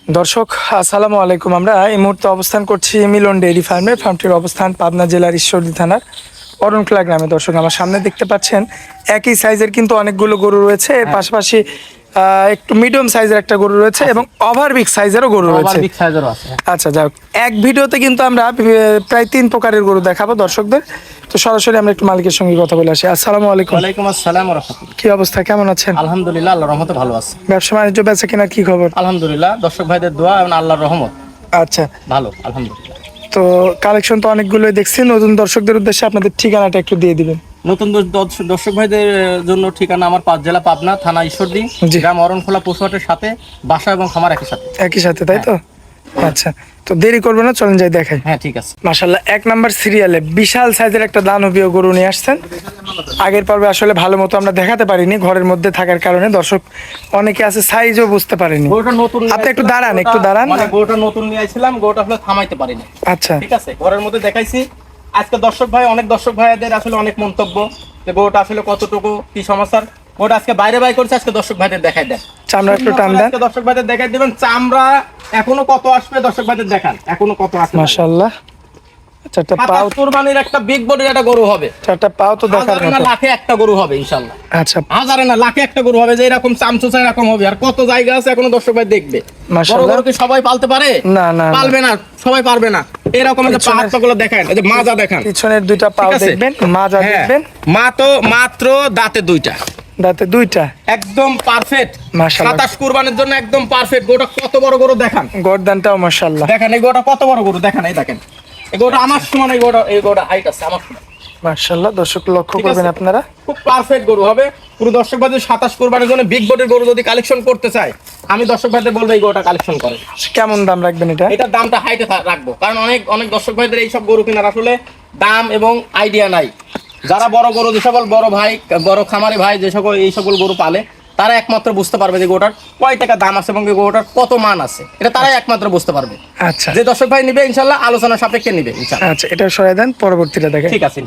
দর্শক আসসালামু আলাইকুম। আমরা এই মুহূর্তে অবস্থান করছি মিলন ডেইরি ফার্মে। ফার্মটির অবস্থান পাবনা জেলার ঈশ্বরদী থানার অরণখোলা গ্রামে। দর্শক আমার সামনে দেখতে পাচ্ছেন একই সাইজের কিন্তু অনেকগুলো গরু রয়েছে। এর পাশাপাশি একটু মিডিয়াম সাইজের একটা গরু রয়েছে এবং ওভার বিগ সাইজেরও গরু রয়েছে। আচ্ছা যাই হোক, এক ভিডিওতে কিন্তু আমরা প্রায় 3 প্রকারের গরু দেখাবো দর্শকদের। তো সরাসরি আমরা একটু মালিকের সঙ্গে কথা বলে আসি। আসসালামু আলাইকুম। ওয়ালাইকুম আসসালাম ওয়া রাহমাতুল্লাহ। কি অবস্থা, কেমন আছেন? আলহামদুলিল্লাহ, আল্লাহর রহমতে ভালো আছি। ব্যবসা বাণিজ্য বেচা কেনার কি খবর? আলহামদুলিল্লাহ, দর্শক ভাইদের দোয়া এবং আল্লাহর রহমত আচ্ছা, ভালো আলহামদুলিল্লাহ। তো কালেকশন তো অনেকগুলোই দেখছি। নতুন দর্শকদের উদ্দেশ্যে আপনাদের ঠিকানাটা একটু দিয়ে দিবেন। নতুন দর্শক ভাইদের জন্য ঠিকানা আমার 5 জেলা পাবনা, থানা ঈশ্বরদী, জি। গ্রাম অরণখোলা, পশুহাটের সাথে, বাসা এবং খামার একই সাথে। একই সাথে, তাই তো? আচ্ছা, তো দেরি করবো না, চলেন যাই দেখাই। হ্যাঁ ঠিক আছে। মাশাআল্লাহ, 1 নাম্বার সিরিয়ালে বিশাল সাইজের একটা দানবীয় গরু নিয়ে আসছেন। আগের পর্বে আসলে ভালো মতো আমরা দেখাতে পারিনি ঘরের মধ্যে থাকার কারণে। দর্শক অনেকে আছে সাইজও বুঝতে পারেনি। গরুটা নতুন, আপনি একটু দাঁড়ান, একটু দাঁড়ান। মানে গরুটা নতুন নিয়ে আইছিলাম, গরুটা আসলে থামাইতে পারিনি। আচ্ছা, ঠিক আছে, ঘরের মধ্যে দেখাইছি। আজকে অনেক দর্শক ভাইদের আসলে অনেক মন্তব্য যে গরুটা আসলে কতটুকু কি সমস্যার। গরুটা আজকে বাইরে করছে, আজকে দর্শক ভাইদের দেখাই দেন। চামড়া একটু টান দেন। দর্শক ভাইদের দেখাই দিবেন চামড়া এখনো কত আসবে, দর্শক ভাইদের দেখান এখনো কত আসবে। মাশাআল্লাহ, চারটা পাও, কুরবানির একটা বিগ বডির একটা গরু হবে। চারটা পাও তো দেখার হাজারে না মতো। লাখে একটা গরু হবে ইনশাআল্লাহ। আচ্ছা, হাজারে না লাখে একটা গরু হবে, যে এরকম চামচুচা এরকম হবে। আর কত জায়গা আছে এখনো দর্শক ভাই দেখবে। বড় মাশাআল্লাহ। গরু কি সবাই পালতে পারে? না না, পালবে না, সবাই পারবে না। এরকম যে পাহাড়গুলো দেখান, এই যে মাজা দেখান, পিছনের দুইটা পাও ঠিক আছে? দেখবেন, মাজা হ্যাঁ, দেখবেন। মাত্র দাঁতে দুইটা, দাঁতে দুইটা, একদম পারফেক্ট। মাশাআল্লাহ। 27 কুরবানির জন্য একদম পারফেক্ট। গোটা কত বড় গরু দেখান, গর্দানটাও মাশাআল্লাহ। দেখেন এই গোটা কত বড় গরু দেখেন, এই দেখেন এই গোটা আমার সমান, এই গোটা হাইট আছে আমার সমান। মাশাআল্লাহ, দর্শক লক্ষ্য ঠিক করবেন আছে? আপনারা। খুব পারফেক্ট গরু হবে। পুরো দর্শক ভাইদের 27 কুরবানির জন্য বিগ বডির গরু যদি কালেকশন করতে চায়, আমি দর্শক ভাইদের বলবো এই গরুটা কালেকশন করে। কেমন দাম রাখবেন এটা? এটার দামটা হাইটে রাখবো, কারণ অনেক দর্শক ভাইদের এইসব গরু কেনার আসলে দাম এবং আইডিয়া নাই। যারা বড় গরু, যে সকল বড় ভাই, বড় খামারি ভাই যে সকল এই সকল গরু পালে, তারা একমাত্র বুঝতে পারবে যে গরুটার কয় টাকা দাম আছে এবং গরুটার কত মান আছে। এটা তারাই একমাত্র বুঝতে পারবে। আচ্ছা, যে দর্শক ভাই নিবে ইনশাআল্লাহ আলোচনা সাপেক্ষে নিবে ইনশাআল্লাহ। আচ্ছা, এটা সরাই দেন, পরবর্তীটা দেখেন। ঠিক আছে।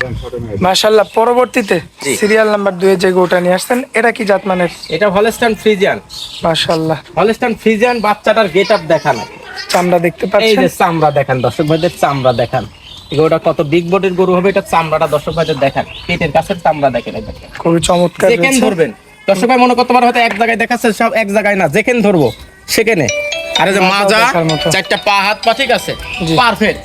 মাশাআল্লাহ, পরবর্তীতে জি। সিরিয়াল নাম্বার 2 এ যে গরুটা নিয়ে আসছেন, এটা কি জাতমানের? এটা হলস্টাইন ফ্রিজিয়ান। মাশাআল্লাহ, হলস্টাইন ফ্রিজিয়ান বাচ্চাটার গেটআপ দেখান, চামড়া দেখতে এই পাচ্ছেন। যে চামড়া দেখান, দর্শক ভাইদের চামড়া দেখান। এই গরুটা কত বিগ বডির গরু হবে, এটা চামড়াটা দর্শক ভাইদের দেখান, পেটের কাছের চামড়া দেখেন। এই দেখেন খুবই চমৎকার যেখানে রয়েছে। ধরবেন দর্শক ভাই মনে করতে পারে হয়তো এক জায়গায় দেখাচ্ছে, সব এক জায়গায় না, যেখানে ধরবো সেখানে। আরে যে মাজা, দেখার মতো। চারটা পা, হাত পা ঠিক আছে, জি। পারফেক্ট।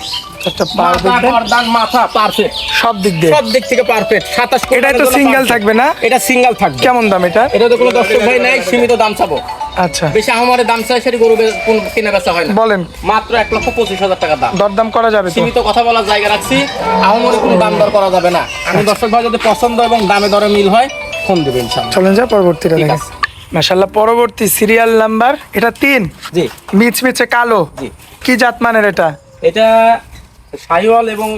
একটা পা মাথা, দেখবেন, গর্দান, মাথা পারফেক্ট, সব দিক দিয়ে। সব দিক থেকে পারফেক্ট। 27 এটা তো সিঙ্গেল থাকবে না? এটা সিঙ্গেল থাকবে। কেমন দাম এটা? এটা তো কোনো দর্শক ভাই নাই, সীমিত দাম চাবো। আচ্ছা, বেশি আমাদের দাম চাই, সেটি গরু কিনে বেচা হয় না। বলেন, মাত্র 1,25,000 টাকা দাম। দরদাম করা যাবে তো? সীমিত কথা বলার জায়গা রাখছি, আহমরে কোনো দাম দর করা যাবে না। আমি দর্শক ভাই যদি পছন্দ এবং দামে দরে মিল হয়, ফোন দেবেন ইনশাআল্লাহ। চলেন যা পরবর্তীটা ঠিক দেখেন। আছে। মাশাআল্লাহ, পরবর্তী সিরিয়াল নাম্বার এটা 3, জি মিচমিচে কালো। জি। কি জাতমানের এটা? এটা শাহিওয়াল এবং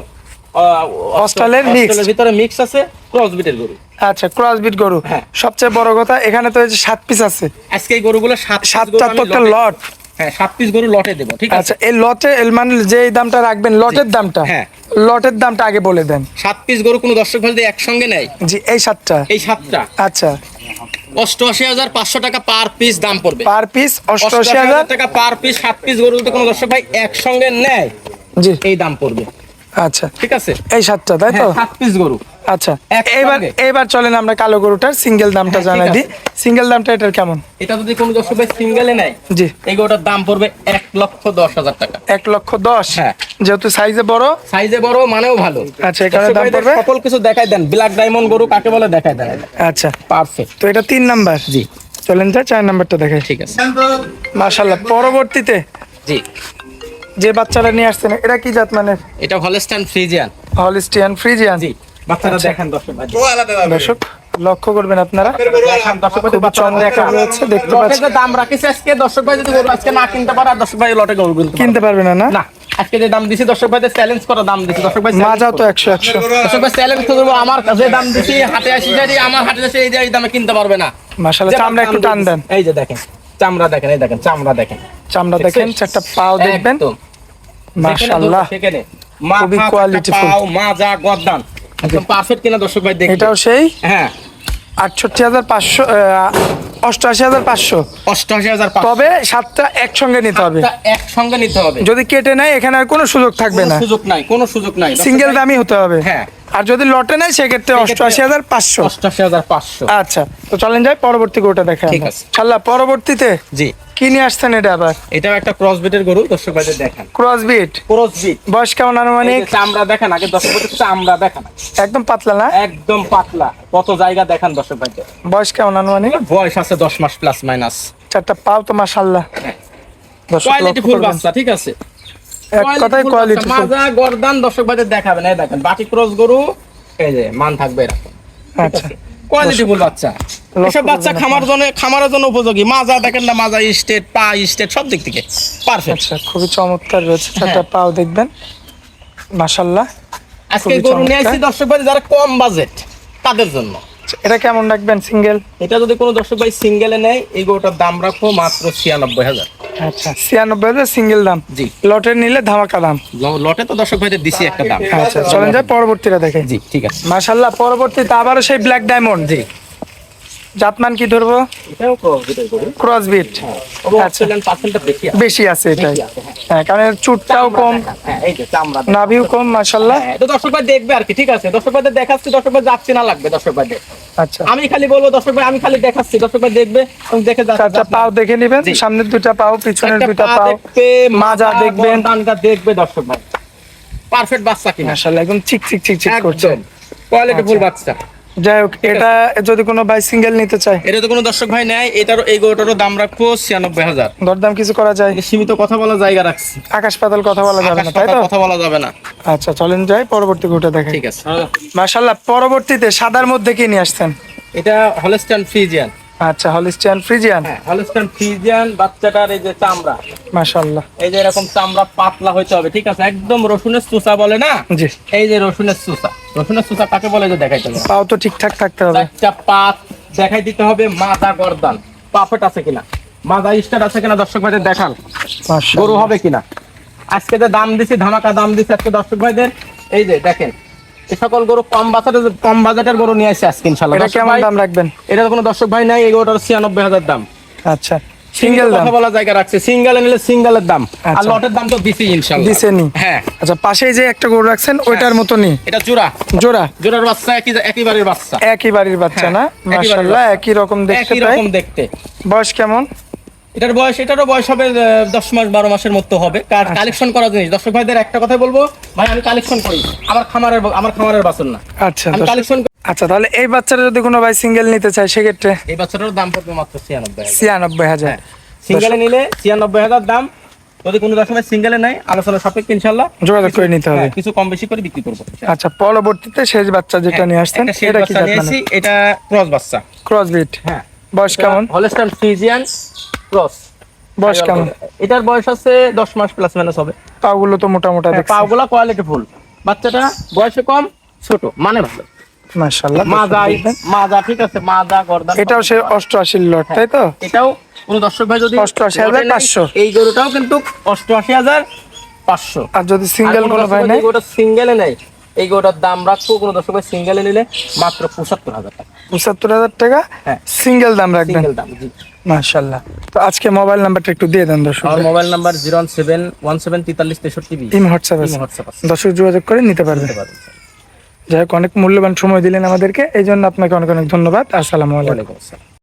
অস্ট্রেলিয়ার mix। অস্ট্রেলিয়ার ভিতরে মিক্স আছে, ক্রসবিটের গরু। আচ্ছা, ক্রসবিট গরু। হ্যাঁ। সবচেয়ে বড় কথা এখানে তো এই যে 7 পিস আছে। আজকে এই গরুগুলো 7টা তো একটা লট। হ্যাঁ 7 পিস গরু লটে দেব, ঠিক আছে। আচ্ছা, এই লটে মানে যে দামটা রাখবেন, লটের দামটা, হ্যাঁ। লটের দামটা আগে বলে দেন। 7 পিস গরু কোনো দর্শক ভাই যদি একসঙ্গে নেয়, জি, এই 7টা। এই 7টা আচ্ছা, 88,500 টাকা পার পিস দাম পড়বে। পার পিস 88,000 88,000 টাকা পার পিস। 7 পিস গরু যদি কোনো দর্শক ভাই একসঙ্গে নেয়, জি। এই দাম পড়বে, আচ্ছা, ঠিক আছে। এই 7টা, তাই তো? 7 পিস গরু। আচ্ছা, একসঙ্গে। এবার চলেন আমরা কালো গরুটার সিঙ্গেল দামটা হ্যাঁ, জানাই ঠিক দিই। সিঙ্গেল দামটা এটার কেমন? এটা যদি কোনো দর্শক ভাই সিঙ্গেলে নেয়, জি, এই গরুটার দাম পড়বে 1,10,000 টাকা। 1,10,000। হ্যাঁ। যেহেতু সাইজে বড়। সাইজে বড় মানেও ভালো। আচ্ছা, এখানে দর্শক দাম ভাইদের পড়বে? সকল কিছু দেখাই দেন, ব্ল্যাক ডায়মন্ড গরু কাকে বলে দেখাই দেন। আচ্ছা, পারফেক্ট। তো এটা 3 নাম্বার। জি চলেন যা 4 নাম্বারটা দেখাই। ঠিক আছে। মাশাআল্লাহ, পরবর্তীতে জি, যে বাচ্চাটা নিয়ে আসছেন, এটা কি জাত মানে? এটা হলস্টাইন ফ্রিজিয়ান। Holstein Friesian. জি, বাচ্চাটা আচ্ছা। দেখেন দর্শক ভাই। দর্শক লক্ষ্য করবেন আপনারা, দেখেন দর্শক ভাই, খুব চমৎকার রয়েছে, দেখতে লটে পাচ্ছেন। যে দাম রাখিছে আজকে, দর্শক ভাই যদি গরু আজকে না কিনতে পারে, আর দর্শক ভাই লটে গরু কিনতে পারবে না? না, আজকে যে দাম দিছি দর্শক ভাইদের চ্যালেঞ্জ করা দাম দিছি। দর্শক ভাই মাজা তো 100। দর্শক ভাই চ্যালেঞ্জ করব, আমার যে দাম দিছি হাটে আসি যাই, আমার হাটে এসে এই দামে কিনতে পারবে না। মাশাআল্লাহ, চামড়া একটু টান দেন। এই যে দেখেন চামড়া দেখেন, এই দেখেন চামড়া দেখেন, চামড়া দেখেন, চারটা পাও দেখবেন। একদম। মাশাআল্লাহ, সেখানে খুবই মাথা, কোয়ালিটিফুল। পাও, মাজা, গর্দান একদম পারফেক্ট কিনা দর্শক ভাই দেখেন। এটাও সেই হ্যাঁ 68,500, 88,500। 88,500। তবে 7টা একসঙ্গে নিতে হবে। একসঙ্গে নিতে হবে। যদি কেটে নেয় এখানে আর কোনো সুযোগ থাকবে না, কোনো সুযোগ নাই। সিঙ্গেল দামই হতে হবে। হ্যাঁ। আর যদি লটে নেয় সেক্ষেত্রে 88,500। 88,500। আচ্ছা, তো চলেন যাই পরবর্তী গরুটা দেখেন। ঠিক আছে। ইনশাআল্লাহ পরবর্তীতে জি, কি নিয়ে আসছেন এটা আবার? এটাও একটা ক্রস বিটের গরু, দর্শক ভাইদের দেখেন। Cross breed. Cross breed. বয়স কেমন আনুমানিক? চামড়া দেখেন আগে, দর্শক ভাইদের চামড়া দেখেন একদম পাতলা না? একদম পাতলা। কত জায়গা দেখেন দর্শক ভাইদের। বয়স কেমন আনুমানিক? বয়স আছে 10 মাস প্লাস মাইনাস। চারটা পাও তো মাশাআল্লাহ। কোয়ালিটি ফুল বাচ্চা, ঠিক আছে। এক কথায় কোয়ালিটি ফুল। মাজা গর্দান দর্শক ভাইদের দেখাবেন, এই দেখেন বাটি ক্রস গরু, এই যে মান থাকবে এরকম। আচ্ছা, কোয়ালিটি ফুল বাচ্চা। এসব বাচ্চা খামারের জন্য উপযোগী। মাজা দেখেন না, মাজা স্টেট, পা স্টেট, সব দিক থেকে পারফেক্ট। আচ্ছা, খুবই চমৎকার রয়েছে। চারটা পাও দেখবেন মাশাআল্লাহ। আজকে গরু নিয়ে আসছি দর্শক ভাই যারা কম বাজেট তাদের জন্য। এটা কেমন রাখবেন সিঙ্গেল? এটা যদি কোনো দর্শক ভাই সিঙ্গেলে নেয়, এই গরুটার দাম রাখবো মাত্র 96,000। আচ্ছা, 96,000 সিঙ্গেল দাম। জি। লটের নিলে ধামাকা দাম। লটে তো দর্শক ভাইদের দিছি একটা দাম। আচ্ছা, চলেন যাই পরবর্তীটা দেখেন। জি, ঠিক আছে। মাশাআল্লাহ, পরবর্তীতে আবারও সেই ব্ল্যাক ডায়মন্ড। জি। জাতমান কি ধরবো? এটাও ক্রস বিটের গরু। Cross breed. আচ্ছা, পার্সেন্টটা বেশি আছে। বেশি আছে এটাই। হ্যাঁ, কারণ এর চুটটাও কম, হ্যাঁ, এই যে চামড়া, নাভিও কম মাশাআল্লাহ। হ্যাঁ, তো দর্শক ভাই দেখবে আর কি, ঠিক আছে। দর্শক ভাইদের দেখাচ্ছি, দর্শক ভাই যাচ্ছে না লাগবে দর্শক ভাইদের। আচ্ছা, আমি খালি বলবো দর্শক ভাই, আমি খালি দেখাচ্ছি, দর্শক ভাই দেখবে এবং দেখে চারটা পাও দেখে নেবেন। সামনের দুইটা পাও, পিছনের দুইটা পাও, মাজা দেখবেন, দানটা দেখবে দর্শক ভাই। পারফেক্ট বাচ্চা কিনা মাশাআল্লাহ, একদম চিক চিক চিক চিক করছে। কোয়ালিটি ফুল বাচ্চা। যাই হোক, এটা যদি কোনো ভাই সিঙ্গেল নিতে চায়, এটা তো কোনো দর্শক ভাই নেয়, এটারও এই গরুটারও দাম রাখবো 96,000। দরদাম কিছু করা যায়? সীমিত কথা বলা জায়গা রাখছি, আকাশ পাতাল কথা বলা যাবে না, তাই তো? কথা বলা যাবে না। আচ্ছা, চলেন যাই পরবর্তী গরুটা দেখেন। ঠিক আছে। মাশাআল্লাহ, পরবর্তীতে সাদার মধ্যে কি নিয়ে আসছেন? এটা হলস্টাইন ফ্রিজিয়ান। আচ্ছা, হলিস্টিয়ান ফ্রিজিয়ান। হ্যাঁ, হলস্টাইন ফ্রিজিয়ান বাচ্চাটার এই যে চামড়া, মাশাআল্লাহ। এই যে এরকম চামড়া পাতলা হইতে হবে, ঠিক আছে। একদম রসুনের চুষা বলে না, জি। এই যে রসুনের চুষা। রসুনের চুষা কাকে বলে যে দেখাইতে হবে। পাও তো ঠিকঠাক থাকতে হবে। একটা পাত দেখাই দিতে হবে, মাজা গর্দান পারফেক্ট আছে কিনা, মাজা স্টার আছে কিনা দর্শক ভাইদের দেখান, গরু মাশাআল্লাহ। হবে কিনা। আজকে যে দাম দিছি, ধামাকা দাম দিছি আজকে দর্শক ভাইদের। এই যে দেখেন, এই সকল গরু কম বাজেটের গরু নিয়ে আসছে আজকে ইনশাআল্লাহ। এটা কেমন দাম রাখবেন? এটা কোনো দর্শক ভাই নাই, এই গরুটার 96,000 দাম। আচ্ছা, সিঙ্গেল দাম। কথা বলা জায়গা রাখছে, সিঙ্গেলে নিলে সিঙ্গেলের দাম, আর আচ্ছা। লটের দাম তো দিছি ইনশাআল্লাহ। দিছেনি? হ্যাঁ। আচ্ছা, পাশেই যে একটা গরু রাখছেন ওইটার মতনই? এটা জোড়া জোড়ার বাচ্চা, একই বাড়ির বাচ্চা, একই বাড়ির বাচ্চা না? হ্যাঁ, একই বাড়ির মাশাআল্লাহ, বাচ্চা। একই রকম দেখতে একই তাই? রকম দেখতে। বয়স কেমন? এটারও বয়স হবে 10 মাস 12 মাসের মতো হবে। কালেকশন করা জিনিস দর্শক ভাইদের একটা কথাই বলবো, ভাই আমি কালেকশন করি, আমার খামারের বাছুর না। আচ্ছা, আমি কালেকশন। আচ্ছা, তাহলে এই বাচ্চাটা যদি কোনো ভাই সিঙ্গেল নিতে চায় সেক্ষেত্রে? এই বাচ্চাটার দাম পড়বে মাত্র 96,000। 96,000। সিঙ্গেলে নিলে 96,000 দাম। যদি কোনো দর্শক ভাই সিঙ্গেলে নেয়, আলোচনা সাপেক্ষে ইনশাআল্লাহ যোগাযোগ করে নিতে হবে। কিছু কম বেশি করে বিক্রি করবো। আচ্ছা, পরবর্তীতে শেষ বাচ্চা যেটা নিয়ে আসছেন একটা শেষ এটা কি বাচ্চা জাত নিয়ে মানে? এসেছি, এটা ক্রস বাচ্চা। Cross breed. হ্যাঁ। বয়স কেমন? Holstein Friesian cross. বয়স কেমন? এটার বয়স আছে 10 মাস প্লাস মাইনাস হবে। পাগুলো তো মোটা মোটা দেখছি। পাগুলা কোয়ালিটি ফুল। বাচ্চাটা বয়সে কম, ছোট, মানে ভালো। মাশাআল্লাহ। মাজা ঠিক আছে, মাজা গর্দান। এটাও সে 88 লট, তাই তো? এটাও কোন দর্শক ভাই যদি 88,500, এই গরুটাও কিন্তু 88,500। আর যদি সিঙ্গেল কোনো ভাই নেয়? গরুটা সিঙ্গেলে নেয়, এই গরুটার দাম রাখবো কোন দর্শক ভাই সিঙ্গেলে নিলে মাত্র 75,000 টাকা। 75,000 টাকা হ্যাঁ, সিঙ্গেল দাম রাখবেন। সিঙ্গেল দাম। জি, মাশাআল্লাহ। তো আজকে মোবাইল নাম্বারটা একটু দিয়ে দেন দর্শক। আমার মোবাইল নাম্বার 01717436320। ইম হোয়াটসঅ্যাপ আছে, দর্শক যোগাযোগ করে নিতে পারবে। যাই হোক, অনেক মূল্যবান সময় দিলেন আমাদেরকে, এই জন্য আপনাকে অনেক অনেক ধন্যবাদ। আসসালামু আলাইকুম। ওয়ালাইকুম আসসালাম।